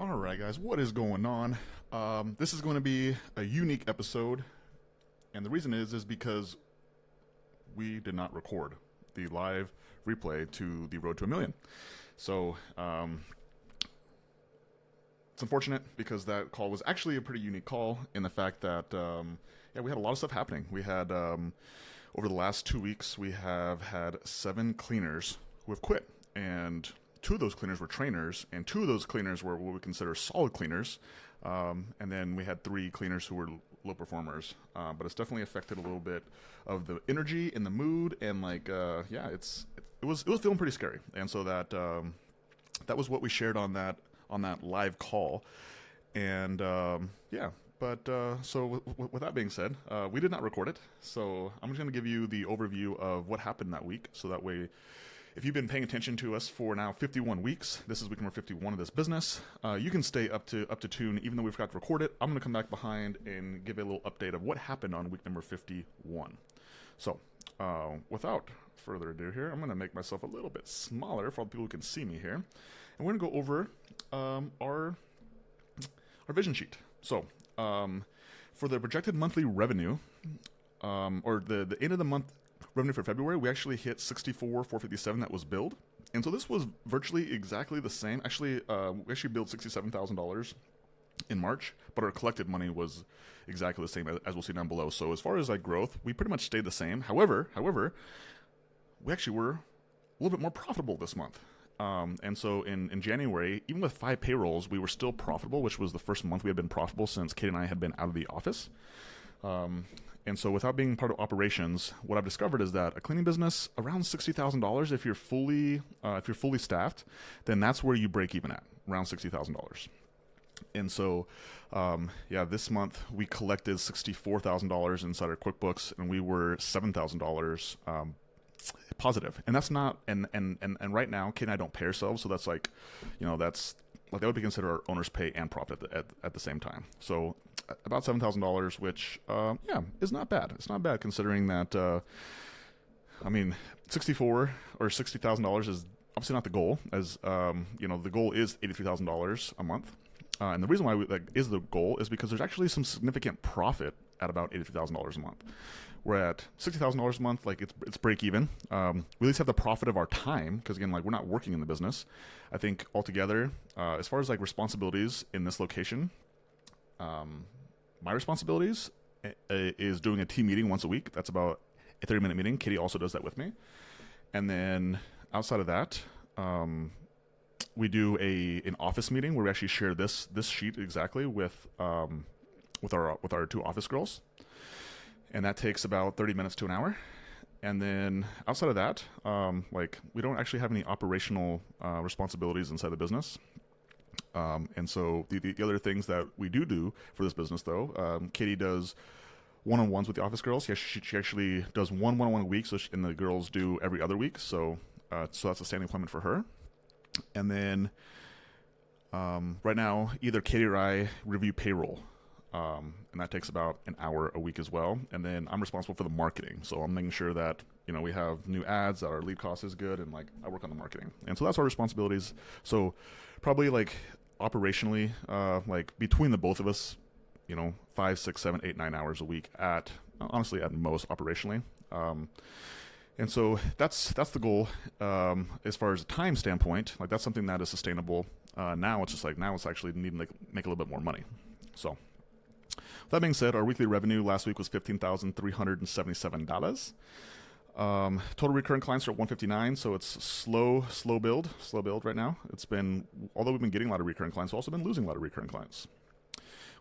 All right, guys, what is going on? This is going to be a unique episode, and the reason is because we did not record the live replay to the Road to a Million. So it's unfortunate because that call was actually a pretty unique call in the fact that we had a lot of stuff happening. We had over the last 2 weeks we have had 7 cleaners who have quit, and 2 of those cleaners were trainers, and 2 of those cleaners were what we consider solid cleaners, and then we had 3 cleaners who were low performers. But it's definitely affected a little bit of the energy and the mood, and it was feeling pretty scary, and so that was what we shared on that live call, and So with that being said, we did not record it, so I'm just going to give you the overview of what happened that week, so that way, if you've been paying attention to us for now 51 weeks, this is week number 51 of this business, you can stay up to tune, even though we forgot to record it. I'm going to come back behind and give a little update of what happened on week number 51. So, without further ado here, I'm going to make myself a little bit smaller for all the people who can see me here, and we're going to go over our vision sheet. So, for the projected monthly revenue, or the end of the month revenue for February, we actually hit 64,457 that was billed, and so this was virtually exactly the same. Actually, we actually billed $67,000 in March, but our collected money was exactly the same as we'll see down below. So as far as like growth, we pretty much stayed the same. However, we actually were a little bit more profitable this month. And so in January, even with 5 payrolls, we were still profitable, which was the first month we had been profitable since Kate and I had been out of the office. And so without being part of operations, what I've discovered is that a cleaning business, around $60,000, if you're fully staffed, then that's where you break even at, around $60,000. And so, this month we collected $64,000 inside our QuickBooks, and we were $7,000 positive. And that's not, and right now, Kate and I don't pay ourselves, so that's like, that's like that would be considered our owner's pay and profit at the same time. So about $7,000, which is not bad. It's not bad considering that. 64 or $60,000 is obviously not the goal. As the goal is $83,000 a month, and the reason why is the goal is because there's actually some significant profit at about $83,000 a month. We're at $60,000 a month, like it's break even. We at least have the profit of our time, because again, like we're not working in the business. I think altogether, as far as like responsibilities in this location, my responsibilities is doing a team meeting once a week. That's about a 30-minute meeting. Kitty also does that with me. And then outside of that, we do an office meeting where we actually share this sheet exactly with our 2 office girls. And that takes about 30 minutes to an hour. And then outside of that, we don't actually have any operational responsibilities inside the business. And so the other things that we do for this business, though, Katie does one-on-ones with the office girls. She actually does one-on-one a week, and the girls do every other week. So that's a standing appointment for her. And then right now, either Katie or I review payroll. And that takes about an hour a week as well. And then I'm responsible for the marketing. So I'm making sure that, we have new ads, that our lead cost is good, and I work on the marketing. And so that's our responsibilities. So probably operationally, between the both of us, 5, 6, 7, 8, 9 hours a week at most operationally. And so that's the goal. As far as a time standpoint, that's something that is sustainable. Now it's actually needing to make a little bit more money. So that being said, our weekly revenue last week was $15,377. Total recurring clients are at 159, so it's slow build right now. Although we've been getting a lot of recurring clients, we've also been losing a lot of recurring clients.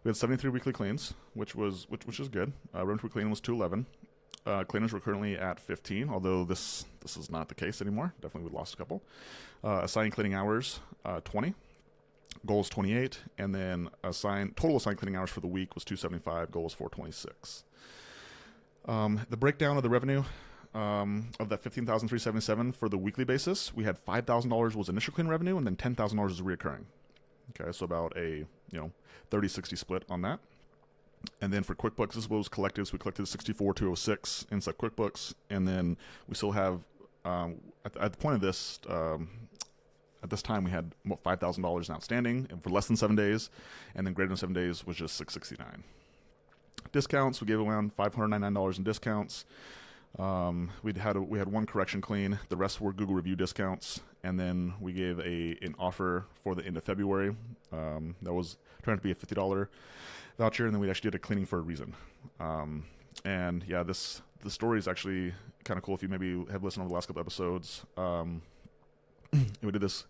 We had 73 weekly cleans, which is good. Revenue per clean was 211. Cleaners were currently at 15, although this is not the case anymore. Definitely we lost a couple. Assigned cleaning hours, 20. Goal is 28, and then total assigned cleaning hours for the week was 275. Goal was 426. The breakdown of the revenue of that 15,377 for the weekly basis, we had $5,000 was initial clean revenue, and then $10,000 is reoccurring. Okay, so about a 30-60 split on that. And then for QuickBooks, this is what was collected. So we collected 64,206 inside QuickBooks, and then we still have at the point of this at this time we had about $5,000 outstanding and for less than 7 days, and then greater than 7 days was just $669. Discounts, we gave around $599 in discounts. We had one correction clean. The rest were Google review discounts, and then we gave an offer for the end of February. That was trying to be a $50 voucher, and then we actually did a cleaning for a reason. And yeah, the story is actually kind of cool. If you maybe have listened over the last couple episodes, we did this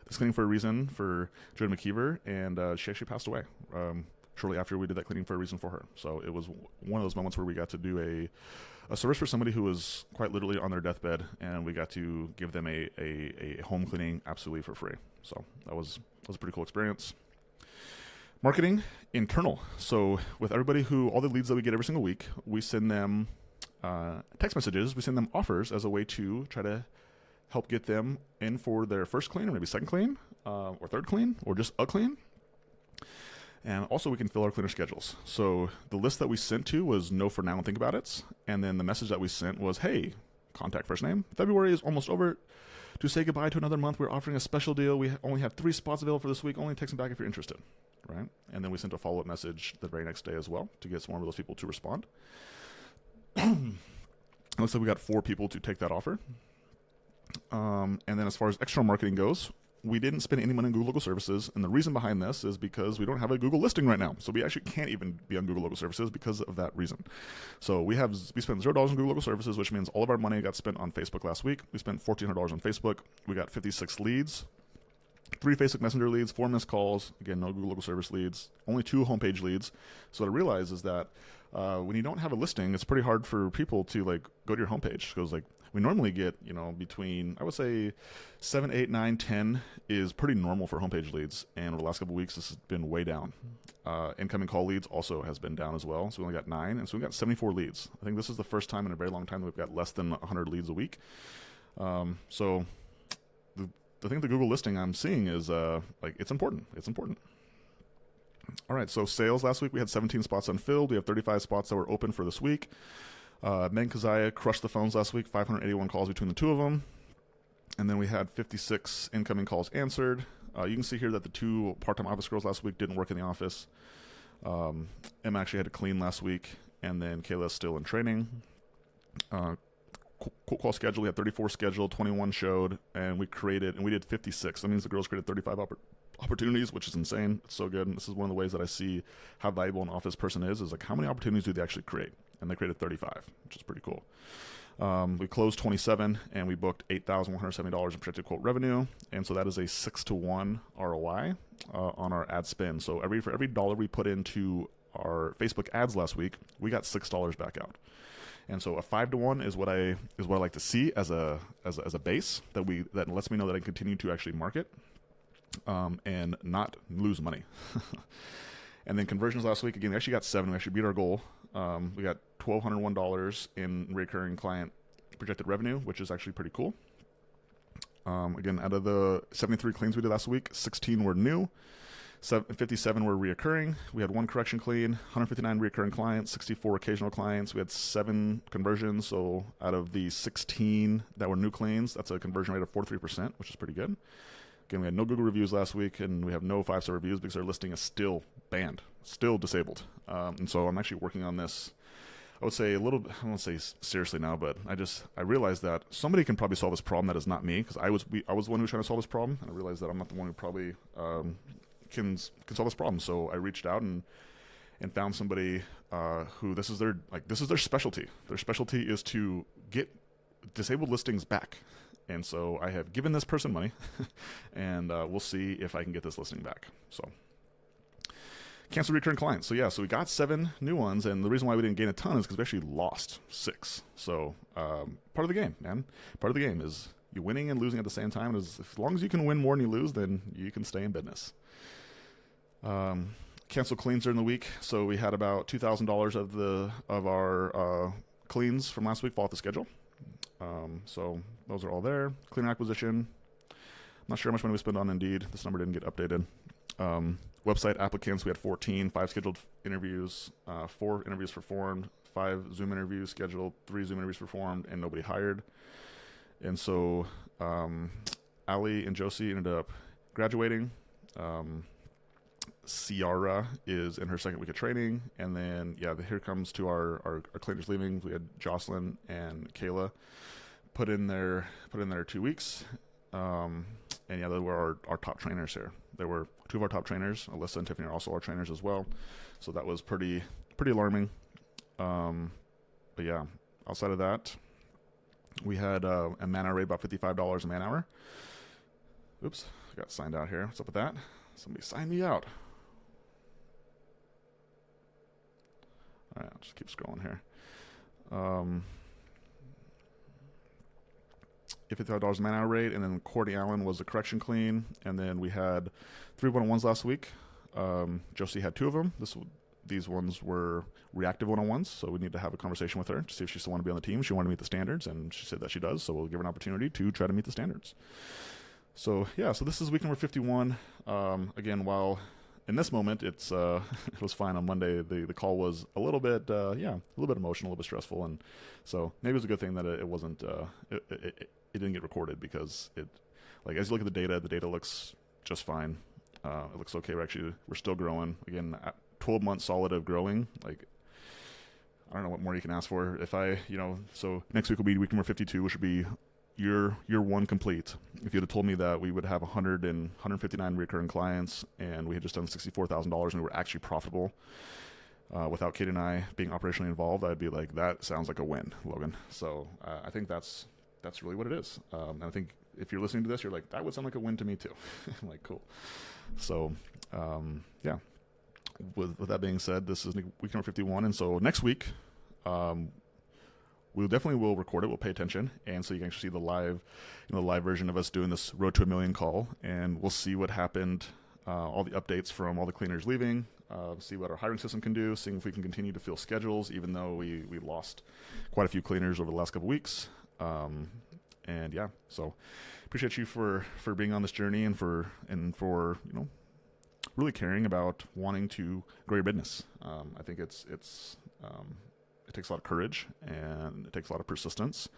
cleaning for a reason for Joan McKeever, and she actually passed away shortly after we did that cleaning for a reason for her. So it was one of those moments where we got to do a service for somebody who was quite literally on their deathbed, and we got to give them a home cleaning absolutely for free. So that was a pretty cool experience. Marketing, internal. So with everybody all the leads that we get every single week, we send them text messages, we send them offers as a way to try to help get them in for their first clean or maybe second clean or third clean or just a clean. And also we can fill our cleaner schedules. So the list that we sent to was no for now and think about it. And then the message that we sent was, hey, contact first name. February is almost over. To say goodbye to another month, we're offering a special deal. We only have 3 spots available for this week. Only text them back if you're interested. Right? And then we sent a follow-up message the very next day as well to get some more of those people to respond. Looks like we got 4 people to take that offer. And then as far as external marketing goes, we didn't spend any money on Google Local Services, and the reason behind this is because we don't have a Google listing right now. So we actually can't even be on Google Local Services because of that reason. So we spent $0 on Google Local Services, which means all of our money got spent on Facebook last week. We spent $1,400 on Facebook. We got 56 leads, 3 Facebook Messenger leads, 4 missed calls. Again, no Google Local Service leads, only 2 homepage leads. So what I realized is that when you don't have a listing, it's pretty hard for people to go to your homepage, because we normally get, between, I would say 7, 8, 9, 10 is pretty normal for homepage leads. And over the last couple of weeks, this has been way down. Incoming call leads also has been down as well. So we only got 9. And so we got 74 leads. I think this is the first time in a very long time that we've got less than 100 leads a week. So the thing the Google listing I'm seeing is it's important. It's important. All right. So sales last week, we had 17 spots unfilled. We have 35 spots that were open for this week. Meg Keziah crushed the phones last week, 581 calls between the 2 of them. And then we had 56 incoming calls answered. You can see here that the 2 part-time office girls last week didn't work in the office. Emma actually had to clean last week, and then Kayla's still in training. Cold call schedule, we had 34 scheduled, 21 showed, and we did 56. That means the girls created 35 opportunities, which is insane. It's so good. And this is one of the ways that I see how valuable an office person is how many opportunities do they actually create? And they created 35, which is pretty cool. We closed 27, and we booked $8,170 in projected quote revenue, and so that is a 6-to-1 ROI on our ad spend. So for every dollar we put into our Facebook ads last week, we got $6 back out. And so a 5-to-1 is what I like to see as a base that lets me know that I can continue to actually market and not lose money. And then conversions last week, again, we actually got 7. We actually beat our goal. We got $1,201 in recurring client projected revenue, which is actually pretty cool. Again, out of the 73 cleans we did last week, 16 were new, 57 were reoccurring. We had 1 correction clean, 159 reoccurring clients, 64 occasional clients. We had 7 conversions. So out of the 16 that were new cleans, that's a conversion rate of 43%, which is pretty good. Again, we had no Google reviews last week, and we have no 5-star reviews because our listing is still banned, still disabled. And so I'm actually working on this, I would say I won't say seriously now, but I realized that somebody can probably solve this problem that is not me, because I was the one who was trying to solve this problem, and I realized that I'm not the one who probably can solve this problem. So I reached out and found somebody who this is their specialty. Their specialty is to get disabled listings back. And so I have given this person money, and we'll see if I can get this listing back. So cancel recurring clients. So we got 7 new ones, and the reason why we didn't gain a ton is because we actually lost 6. So part of the game, man. Part of the game is you winning and losing at the same time. As long as you can win more than you lose, then you can stay in business. Cancel cleans during the week. So we had about $2,000 of our cleans from last week fall off the schedule. So those are all there. Cleaner acquisition. I'm not sure how much money we spent on Indeed. This number didn't get updated. Website applicants, we had 14, 5 scheduled interviews, 4 interviews performed, 5 Zoom interviews scheduled, 3 Zoom interviews performed, and nobody hired. And so Ali and Josie ended up graduating. Ciara is in her second week of training, and then here comes to our cleaners leaving. We had Jocelyn and Kayla put in their 2 weeks, and they were our top trainers here. There were two of our top trainers. Alyssa and Tiffany are also our trainers as well, so that was pretty alarming. But yeah, outside of that, we had a man hour rate about $55 a man hour. Oops, I got signed out here. What's up with that? Somebody sign me out. All right, I'll just keep scrolling here. $55 man hour rate, and then Courtney Allen was a correction clean, and then we had 3 one-on-ones last week. Josie had 2 of them. These ones were reactive one-on-ones, so we need to have a conversation with her to see if she still want to be on the team. She wanted to meet the standards, and she said that she does, so we'll give her an opportunity to try to meet the standards. So so this is week number 51. Again, while in this moment it was fine on Monday, the call was a little bit emotional, a little bit stressful, and so maybe it was a good thing that it wasn't it didn't get recorded, because as you look at the data looks just fine. It looks okay. We're still growing. Again, 12 months solid of growing. I don't know what more you can ask for. So next week will be week number 52, which would be year 1 complete. If you'd have told me that we would have 159 recurring clients, and we had just done $64,000 and we were actually profitable without Kate and I being operationally involved, I'd be like, that sounds like a win, Logan. So I think that's really what it is. And I think if you're listening to this, you're like, that would sound like a win to me too. I'm like, cool. So with that being said, this is week number 51, and so next week we definitely will record it. We'll pay attention, and so you can actually see the live version of us doing this Road to $1 Million call, and we'll see what happened, all the updates from all the cleaners leaving, see what our hiring system can do, seeing if we can continue to fill schedules, even though we lost quite a few cleaners over the last couple weeks. So appreciate you for being on this journey and for really caring about wanting to grow your business. I think it takes a lot of courage, and it takes a lot of persistence,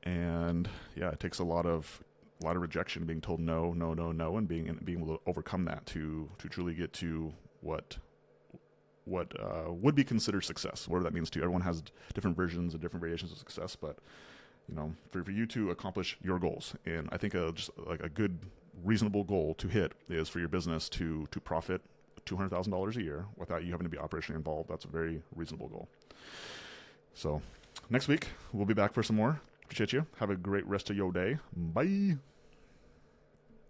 and it takes a lot of rejection, being told no, and being able to overcome that to truly get to what would be considered success, whatever that means to you. Everyone has different versions and different variations of success, but for you to accomplish your goals, and I think just like a good reasonable goal to hit is for your business to profit $200,000 a year without you having to be operationally involved. That's a very reasonable goal. So next week we'll be back for some more. Appreciate you. Have a great rest of your day. Bye.